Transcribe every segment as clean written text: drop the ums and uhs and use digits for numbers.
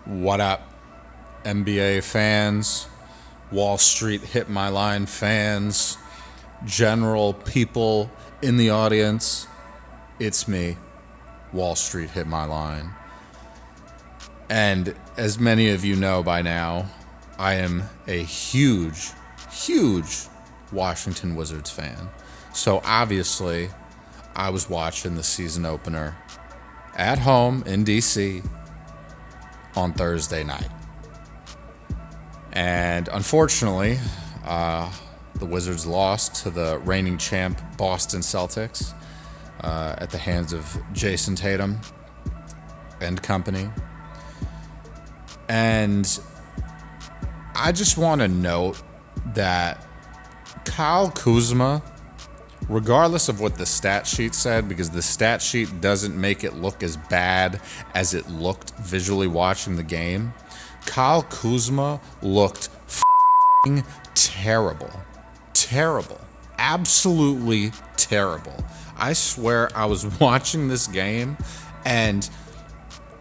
What up, NBA fans, Wall Street Hit My Line fans, general people in the audience? It's me, Wall Street Hit My Line. And as many of you know by now, I am a huge Washington Wizards fan. So obviously, I was watching the season opener at home in DC on Thursday night. And unfortunately, the Wizards lost to the reigning champ Boston Celtics at the hands of Jason Tatum and company. And I just want to note that Kyle Kuzma, regardless of what the stat sheet said, because the stat sheet doesn't make it look as bad as it looked visually watching the game, Kyle Kuzma looked f***ing terrible. Terrible. Absolutely terrible. I swear I was watching this game and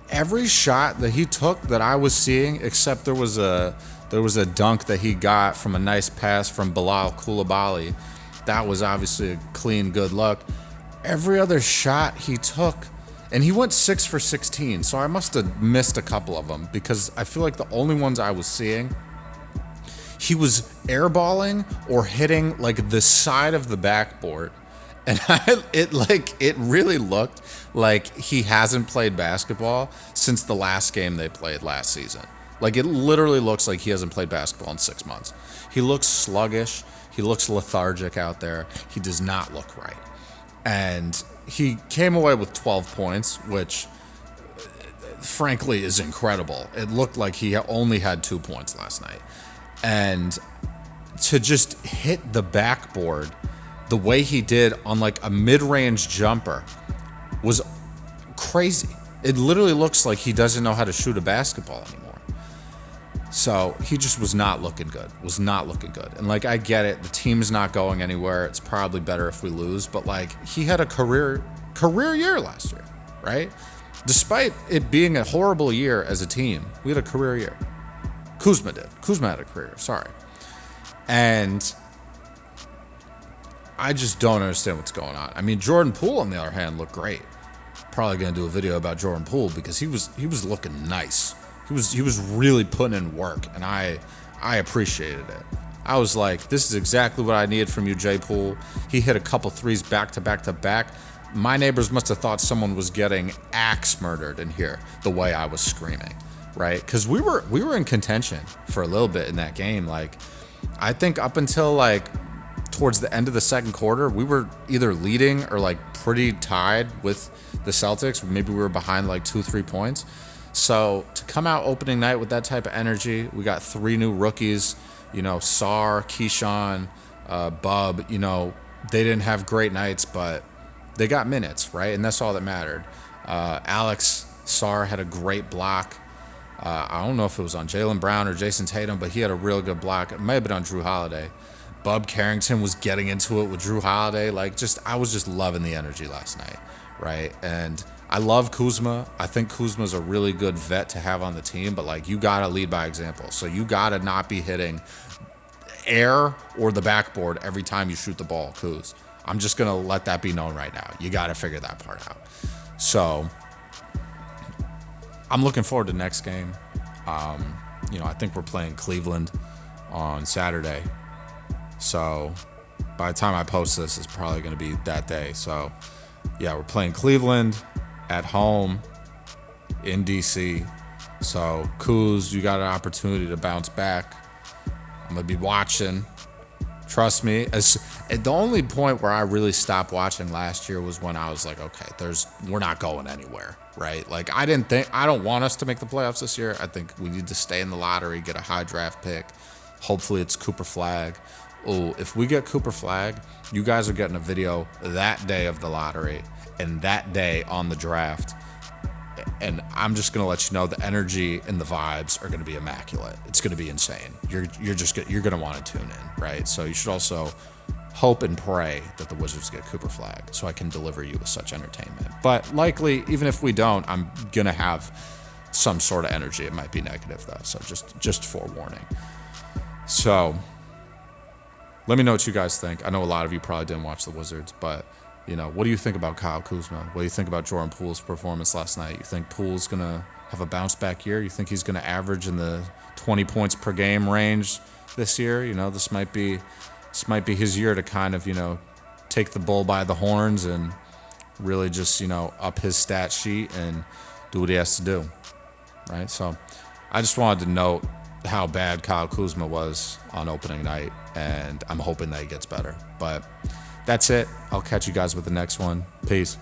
every shot that he took that I was seeing, except there was a dunk that he got from a nice pass from Bilal Coulibaly. That was obviously a clean, good look. Every other shot he took, and he went 6 for 16, so I must have missed a couple of them because I feel like the only ones I was seeing, he was airballing or hitting like the side of the backboard. And it really looked like he hasn't played basketball since the last game they played last season. Like, it literally looks like he hasn't played basketball in 6 months. He looks sluggish. He looks lethargic out there. He does not look right. And he came away with 12 points, which, frankly, is incredible. It looked like he only had 2 points last night. And to just hit the backboard the way he did on like a mid-range jumper was crazy. It literally looks like he doesn't know how to shoot a basketball anymore. So he just was not looking good. And like, I get it. The team's not going anywhere. It's probably better if we lose. But like, he had a career year last year, right? Despite it being a horrible year as a team, we had a career year. Kuzma did. Kuzma had a career, sorry. And I just don't understand what's going on. I mean, Jordan Poole, on the other hand, looked great. Probably going to do a video about Jordan Poole because he was looking nice. He was really putting in work, and I appreciated it. I was like, this is exactly what I needed from you, J. Poole. He hit a couple threes back to back to back. My neighbors must have thought someone was getting axe murdered in here the way I was screaming, right? Because we were in contention for a little bit in that game. Like, I think up until like towards the end of the second quarter, we were either leading or like pretty tied with the Celtics. Maybe we were behind like 2-3 points. So to come out opening night with that type of energy, we got 3 new rookies, Sar, Keyshawn, Bub, they didn't have great nights, but they got minutes, right? And that's all that mattered. Alex Sar had a great block. I don't know if it was on Jaylen Brown or Jason Tatum, but he had a real good block. It might have been on Drew Holiday. Bub Carrington was getting into it with Drew Holiday. I was just loving the energy last night, right? And I love Kuzma. I think Kuzma's a really good vet to have on the team, but like, you gotta lead by example. So you gotta not be hitting air or the backboard every time you shoot the ball, Kuz. I'm just gonna let that be known right now. You gotta figure that part out. So I'm looking forward to the next game. I think we're playing Cleveland on Saturday. So by the time I post this, it's probably going to be that day. So yeah, we're playing Cleveland at home in DC. So Kuz, you got an opportunity to bounce back. I'm going to be watching. Trust me. The only point where I really stopped watching last year was when I was like, okay, we're not going anywhere, right? Like, I don't want us to make the playoffs this year. I think we need to stay in the lottery, get a high draft pick. Hopefully it's Cooper Flag. Oh, if we get Cooper Flag, you guys are getting a video that day of the lottery and that day on the draft. And I'm just going to let you know the energy and the vibes are going to be immaculate. It's going to be insane. You're going to want to tune in, right? So you should also hope and pray that the Wizards get Cooper Flag so I can deliver you with such entertainment. But likely, even if we don't, I'm going to have some sort of energy. It might be negative though, so just forewarning. So let me know what you guys think. I know a lot of you probably didn't watch the Wizards, but what do you think about Kyle Kuzma? What do you think about Jordan Poole's performance last night? You think Poole's gonna have a bounce back year? You think he's gonna average in the 20 points per game range this year? This might be his year to kind of take the bull by the horns and really just up his stat sheet and do what he has to do, right? So I just wanted to note how bad Kyle Kuzma was on opening night, and I'm hoping that he gets better. But that's it. I'll catch you guys with the next one. Peace.